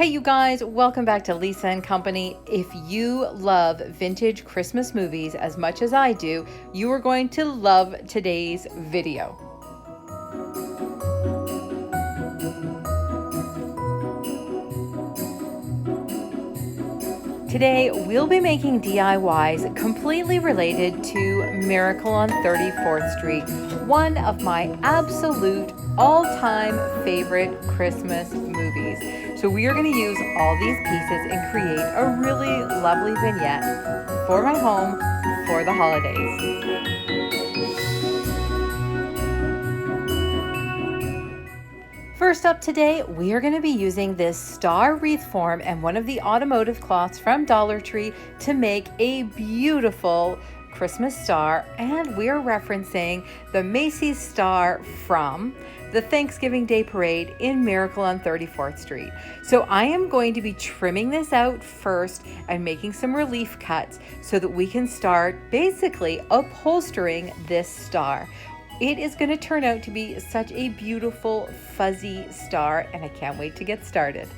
Hey you guys, welcome back to Lisa and Company. If you love vintage Christmas movies as much as I do, you are going to love today's video. Today, we'll be making DIYs completely related to Miracle on 34th Street, one of my absolute all-time favorite Christmas movies. So we are going to use all these pieces and create a really lovely vignette for my home for the holidays. First up today, we are going to be using this star wreath form and one of the automotive cloths from Dollar Tree to make a beautiful Christmas star, and we are referencing the Macys Star from the Thanksgiving Day Parade in Miracle on 34th Street. So I am going to be trimming this out first and making some relief cuts so that we can start basically upholstering this star. It is going to turn out to be such a beautiful fuzzy star, and I can't wait to get started.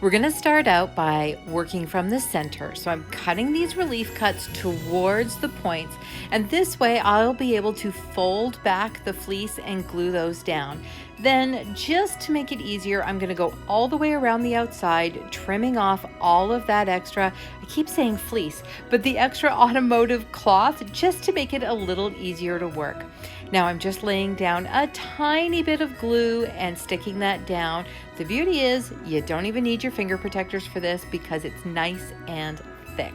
We're going to start out by working from the center. So I'm cutting these relief cuts towards the points, and this way I'll be able to fold back the fleece and glue those down. Then, just to make it easier, I'm going to go all the way around the outside, trimming off all of that extra, I keep saying fleece, but the extra automotive cloth, just to make it a little easier to work. Now I'm just laying down a tiny bit of glue and sticking that down. The beauty is you don't even need your finger protectors for this because it's nice and thick.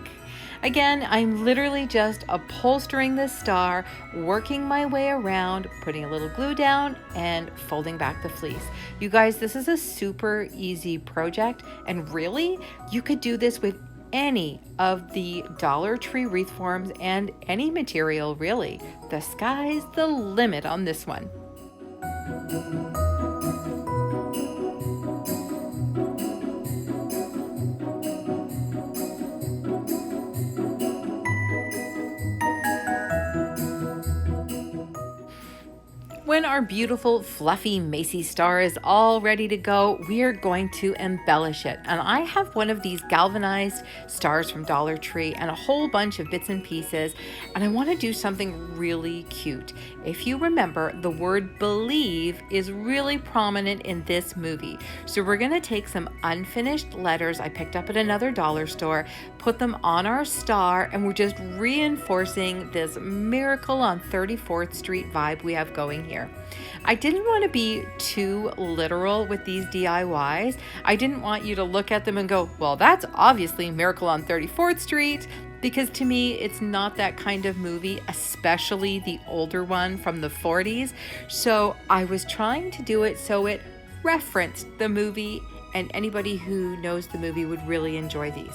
Again, I'm literally just upholstering this star, working my way around, putting a little glue down and folding back the fleece. You guys, this is a super easy project, and really, you could do this with any of the Dollar Tree wreath forms and any material really. The sky's the limit on this one. When our beautiful fluffy Macys Star is all ready to go, we are going to embellish it. And I have one of these galvanized stars from Dollar Tree and a whole bunch of bits and pieces, and I want to do something really cute. If you remember, the word believe is really prominent in this movie. So we're going to take some unfinished letters I picked up at another dollar store, put them on our star, and we're just reinforcing this Miracle on 34th Street vibe we have going here. I didn't want to be too literal with these DIYs. I didn't want you to look at them and go, well, that's obviously Miracle on 34th Street, because to me, it's not that kind of movie, especially the older one from the 40s. So I was trying to do it so it referenced the movie, and anybody who knows the movie would really enjoy these.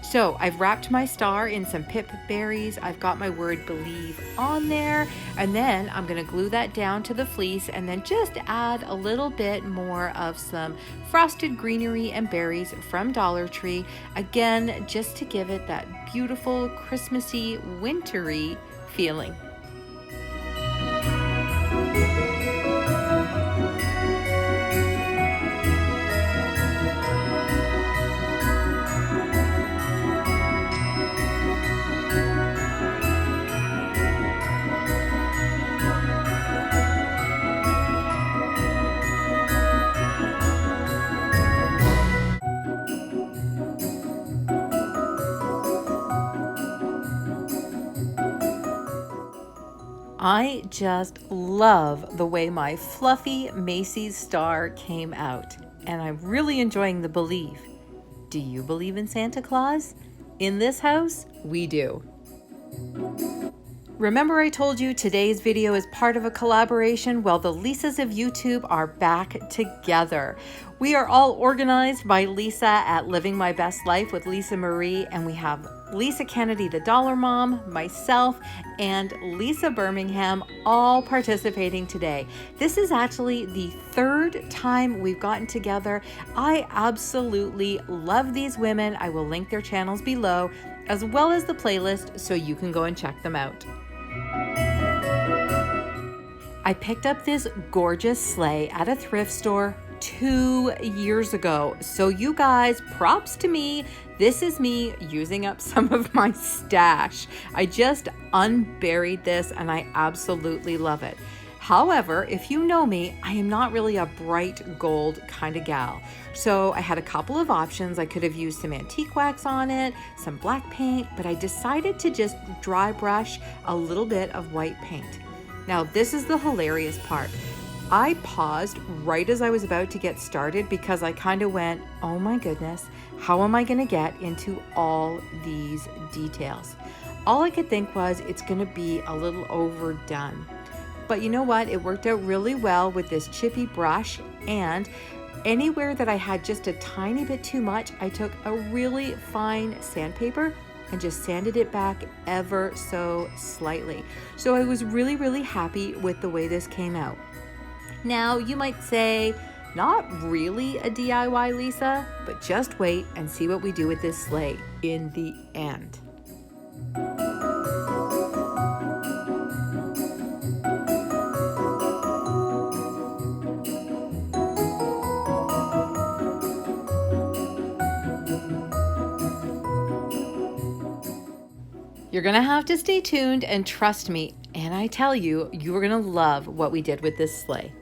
So I've wrapped my star in some pip berries. I've got my word believe on there, and then I'm going to glue that down to the fleece and then just add a little bit more of some frosted greenery and berries from Dollar Tree. Again, just to give it that beautiful Christmassy, wintry feeling. I just love the way my fluffy Macys Star came out, and I'm really enjoying the believe. Do you believe in Santa Claus? In this house, we do. Remember I told you today's video is part of a collaboration? Well, the Lisas of YouTube are back together. We are all organized by Lisa at Living My Best Life with Lisa Marie, and we have Lisa Kennedy, the Dollar Mom, myself, and Lisa Birmingham all participating today. This is actually the third time we've gotten together. I absolutely love these women. I will link their channels below, as well as the playlist, so you can go and check them out. I picked up this gorgeous sleigh at a thrift store 2 years ago. So you guys, props to me. This is me using up some of my stash. I just unburied this and I absolutely love it. However, if you know me, I am not really a bright gold kind of gal. So I had a couple of options. I could have used some antique wax on it, some black paint, but I decided to just dry brush a little bit of white paint. Now, this is the hilarious part. I paused right as I was about to get started because I kind of went, oh my goodness, how am I going to get into all these details? All I could think was it's going to be a little overdone. But you know what? It worked out really well with this chippy brush, and anywhere that I had just a tiny bit too much, I took a really fine sandpaper and just sanded it back ever so slightly. So I was really, really happy with the way this came out. Now, you might say, not really a DIY, Lisa, but just wait and see what we do with this sleigh in the end. You're gonna have to stay tuned and trust me, and I tell you, you're gonna love what we did with this sleigh.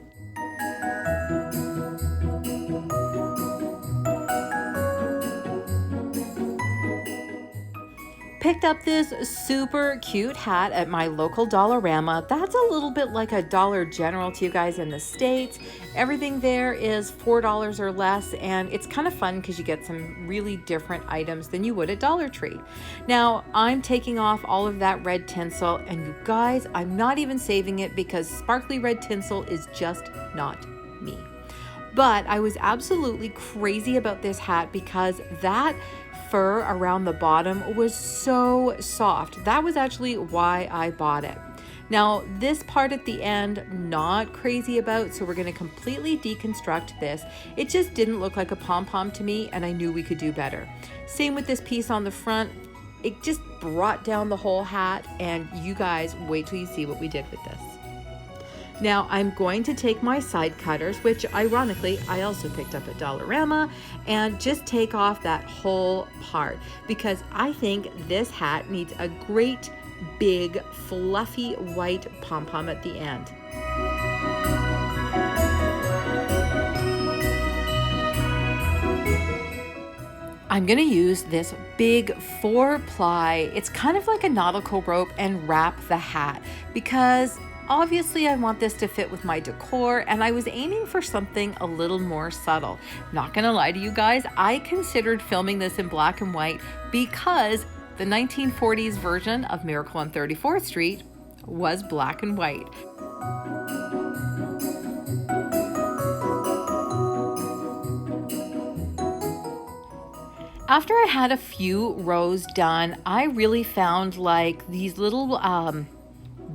Picked up this super cute hat at my local Dollarama. That's a little bit like a Dollar General to you guys in the States. Everything there is $4 or less, and it's kind of fun because you get some really different items than you would at Dollar Tree. Now, I'm taking off all of that red tinsel, and you guys, I'm not even saving it because sparkly red tinsel is just not me. But I was absolutely crazy about this hat because that fur around the bottom was so soft. That was actually why I bought it. Now, this part at the end, not crazy about, so we're going to completely deconstruct this. It just didn't look like a pom-pom to me, and I knew we could do better. Same with this piece on the front. It just brought down the whole hat, and you guys, wait till you see what we did with this. Now, I'm going to take my side cutters, which ironically I also picked up at Dollarama, and just take off that whole part because I think this hat needs a great big fluffy white pom-pom at the end. I'm going to use this big 4-ply, it's kind of like a nautical rope, and wrap the hat because obviously I want this to fit with my decor, and I was aiming for something a little more subtle. Not gonna lie to you guys, I considered filming this in black and white because the 1940s version of Miracle on 34th Street was black and white. After I had a few rows done, I really found like these little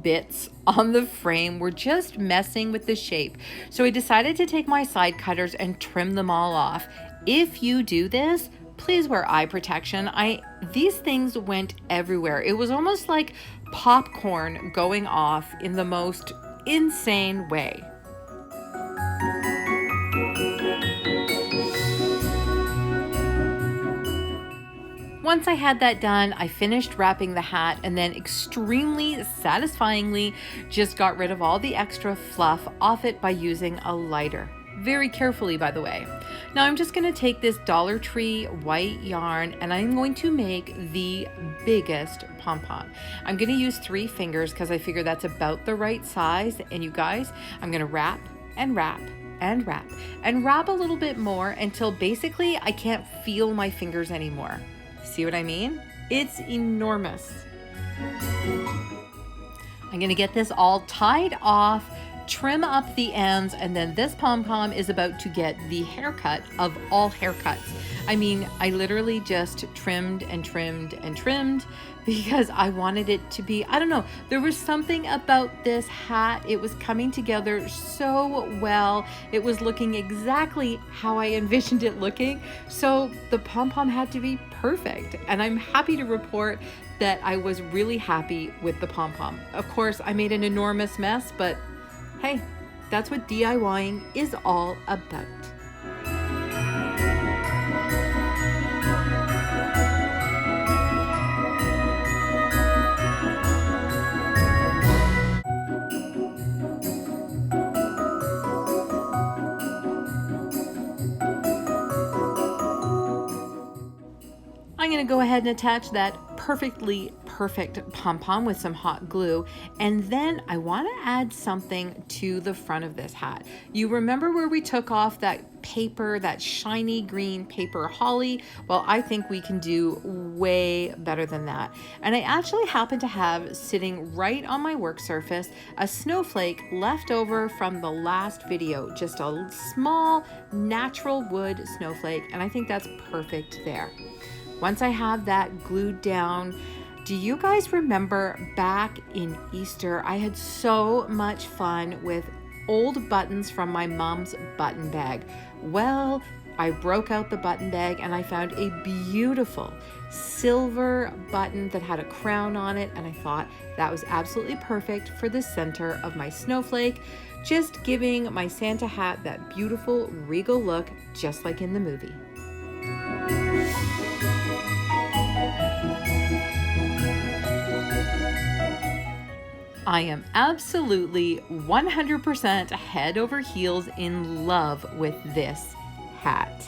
bits on the frame were just messing with the shape. So I decided to take my side cutters and trim them all off. If you do this, please wear eye protection. These things went everywhere. It was almost like popcorn going off in the most insane way. Once I had that done, I finished wrapping the hat and then extremely satisfyingly just got rid of all the extra fluff off it by using a lighter. Very carefully, by the way. Now I'm just going to take this Dollar Tree white yarn and I'm going to make the biggest pom-pom. I'm going to use 3 fingers because I figure that's about the right size. And you guys, I'm going to wrap and wrap and wrap and wrap a little bit more until basically I can't feel my fingers anymore. See what I mean? It's enormous. I'm gonna get this all tied off, trim up the ends, and then this pom-pom is about to get the haircut of all haircuts. I mean, I literally just trimmed and trimmed and trimmed because I wanted it to be, I don't know, there was something about this hat. It was coming together so well. It was looking exactly how I envisioned it looking. So the pom-pom had to be perfect. And I'm happy to report that I was really happy with the pom-pom. Of course, I made an enormous mess, but Hey, that's what DIYing is all about. I'm going to go ahead and attach that perfectly perfect pom-pom with some hot glue, and then I want to add something to the front of this hat. You remember where we took off that paper, that shiny green paper holly? Well, I think we can do way better than that. And I actually happen to have sitting right on my work surface a snowflake left over from the last video, just a small natural wood snowflake, and I think that's perfect there. Once I have that glued down, do you guys remember back in Easter, I had so much fun with old buttons from my mom's button bag? Well, I broke out the button bag and I found a beautiful silver button that had a crown on it, and I thought that was absolutely perfect for the center of my snowflake, just giving my Santa hat that beautiful regal look, just like in the movie. I am absolutely 100% head over heels in love with this hat.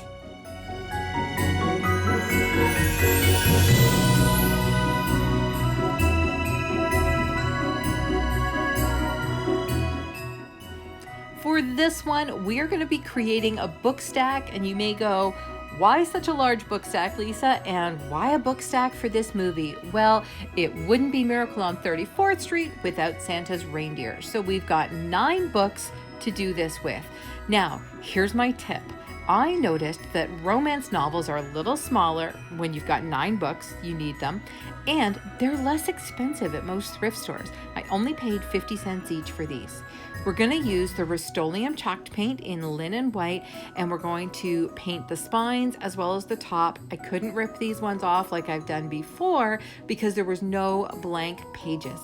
For this one, we are going to be creating a book stack, and you may go, why such a large book stack, Lisa? And why a book stack for this movie? Well, it wouldn't be Miracle on 34th Street without Santa's reindeer. So we've got 9 books to do this with. Now, here's my tip. I noticed that romance novels are a little smaller. When you've got 9 books, you need them, and they're less expensive at most thrift stores. I only paid 50 cents each for these. We're going to use the Rust-Oleum chalked paint in linen white, and we're going to paint the spines as well as the top. I couldn't rip these ones off like I've done before because there was no blank pages.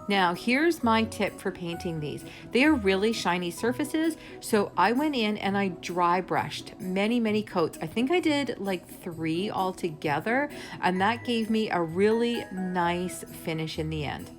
Now, here's my tip for painting these. They are really shiny surfaces, so I went in and I dry brushed many coats. I think I did like 3 altogether, and that gave me a really nice finish in the end.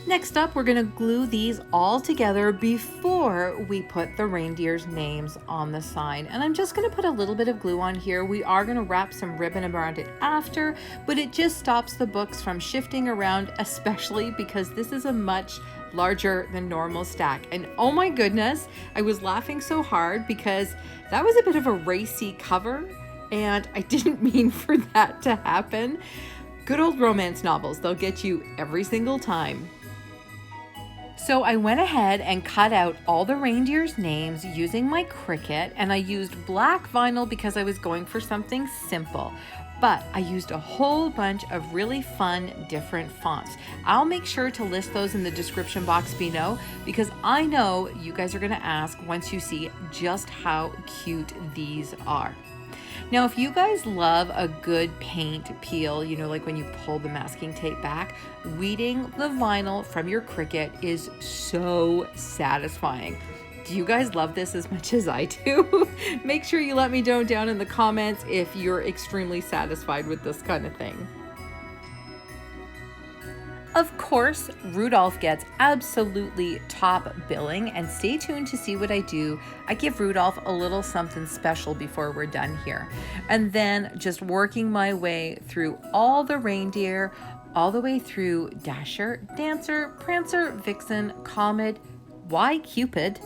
Next up, we're going to glue these all together before we put the reindeer's names on the sign. And I'm just going to put a little bit of glue on here. We are going to wrap some ribbon around it after, but it just stops the books from shifting around, especially because this is a much larger than normal stack. And oh my goodness, I was laughing so hard because that was a bit of a racy cover, and I didn't mean for that to happen. Good old romance novels, they'll get you every single time. So I went ahead and cut out all the reindeer's names using my Cricut, and I used black vinyl because I was going for something simple. But I used a whole bunch of really fun different fonts. I'll make sure to list those in the description box below because I know you guys are going to ask once you see just how cute these are. Now, if you guys love a good paint peel, you know, like when you pull the masking tape back, weeding the vinyl from your Cricut is so satisfying. Do you guys love this as much as I do? Make sure you let me know down in the comments if you're extremely satisfied with this kind of thing. Of course, Rudolph gets absolutely top billing, and stay tuned to see what I do. I give Rudolph a little something special before we're done here. And then just working my way through all the reindeer, all the way through Dasher, Dancer, Prancer, Vixen, Comet, Why Cupid,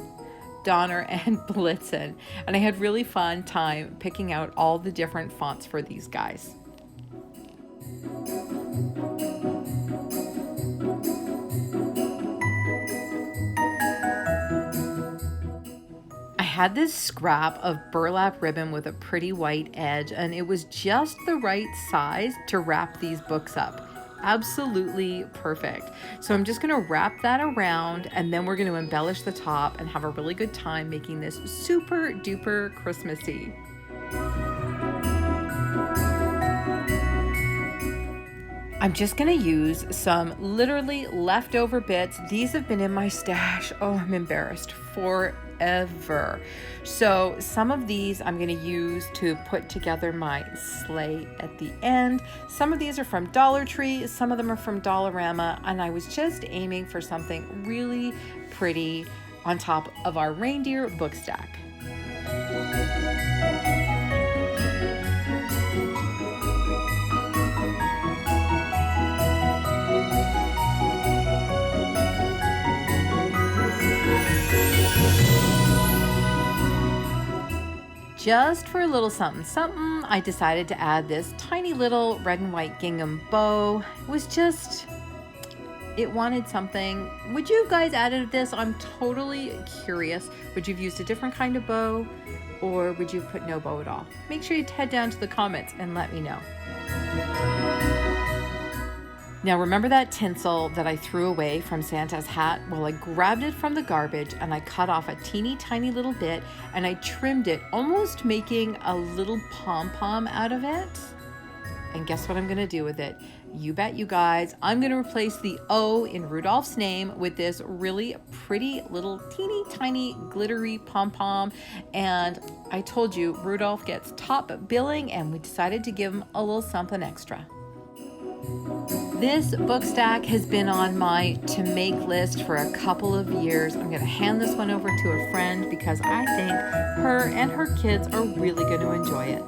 Donner, and Blitzen. And I had really fun time picking out all the different fonts for these guys. I had this scrap of burlap ribbon with a pretty white edge, and it was just the right size to wrap these books up. absolutely perfect. So I'm just gonna wrap that around, and then we're gonna embellish the top and have a really good time making this super duper Christmassy. I'm just gonna use some literally leftover bits. These have been in my stash, oh, I'm embarrassed, forever. So some of these I'm gonna use to put together my sleigh at the end. Some of these are from Dollar Tree, some of them are from Dollarama, and I was just aiming for something really pretty on top of our reindeer book stack. Just for a little something something, I decided to add this tiny little red and white gingham bow. It wanted something. Would you guys added this? I'm totally curious. Would you have used a different kind of bow, or would you have put no bow at all? Make sure you head down to the comments and let me know. Now remember that tinsel that I threw away from Santa's hat? Well, I grabbed it from the garbage and I cut off a teeny tiny little bit and I trimmed it, almost making a little pom-pom out of it. And guess what I'm gonna do with it? You bet, you guys. I'm gonna replace the O in Rudolph's name with this really pretty little teeny tiny glittery pom-pom. And I told you, Rudolph gets top billing, and we decided to give him a little something extra. This book stack has been on my to make list for a couple of years. I'm going to hand this one over to a friend because I think her and her kids are really going to enjoy it.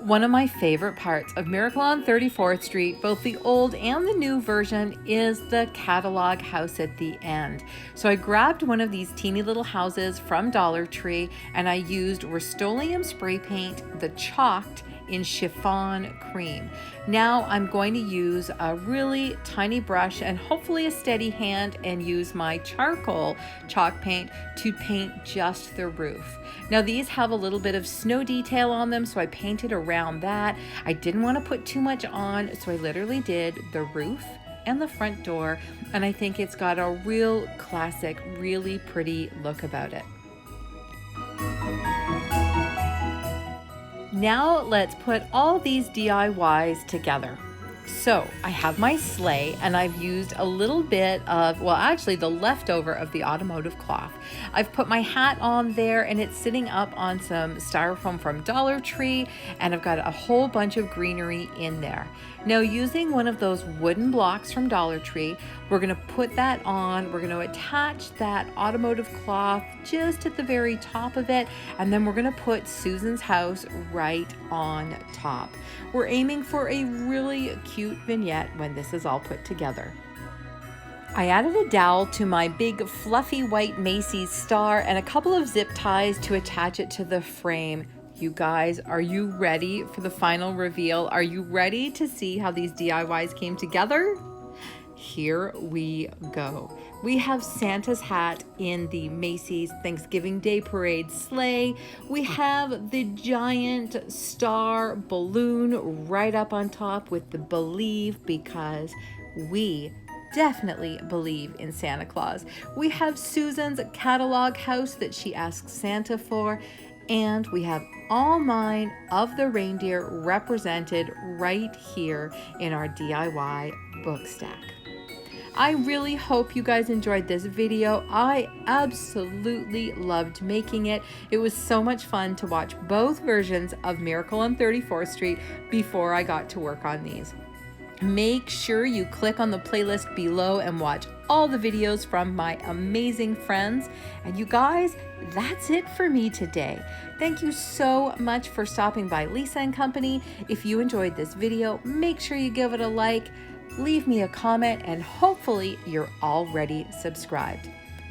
One of my favorite parts of Miracle on 34th Street, both the old and the new version, is the catalog house at the end. So I grabbed one of these teeny little houses from Dollar Tree and I used Rust-Oleum spray paint, the chalked in chiffon cream. Now I'm going to use a really tiny brush and hopefully a steady hand and use my charcoal chalk paint to paint just the roof. Now these have a little bit of snow detail on them, so I painted around that. I didn't want to put too much on, so I literally did the roof and the front door, and I think it's got a real classic, really pretty look about it. Now let's put all these DIYs together. So I have my sleigh and I've used a little bit of, well, actually the leftover of the automotive cloth. I've put my hat on there and it's sitting up on some styrofoam from Dollar Tree, and I've got a whole bunch of greenery in there. Now using one of those wooden blocks from Dollar Tree, we're gonna put that on, we're gonna attach that automotive cloth just at the very top of it, and then we're gonna put Susan's house right on top. We're aiming for a really cute vignette when this is all put together. I added a dowel to my big fluffy white Macys Star and a couple of zip ties to attach it to the frame. You guys, are you ready for the final reveal? Are you ready to see how these DIYs came together? Here we go. We have Santa's hat in the Macy's Thanksgiving Day Parade sleigh. We have the giant star balloon right up on top with the believe, because we definitely believe in Santa Claus. We have Susan's catalog house that she asks Santa for, and we have all 9 of the reindeer represented right here in our DIY book stack. I really hope you guys enjoyed this video. I absolutely loved making it. It was so much fun to watch both versions of Miracle on 34th Street before I got to work on these. Make sure you click on the playlist below and watch all the videos from my amazing friends. And you guys, that's it for me today. Thank you so much for stopping by Lisa and Company. If you enjoyed this video, make sure you give it a like, leave me a comment, and hopefully you're already subscribed.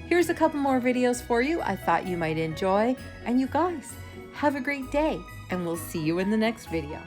Here's a couple more videos for you I thought you might enjoy. And you guys, have a great day, and we'll see you in the next video.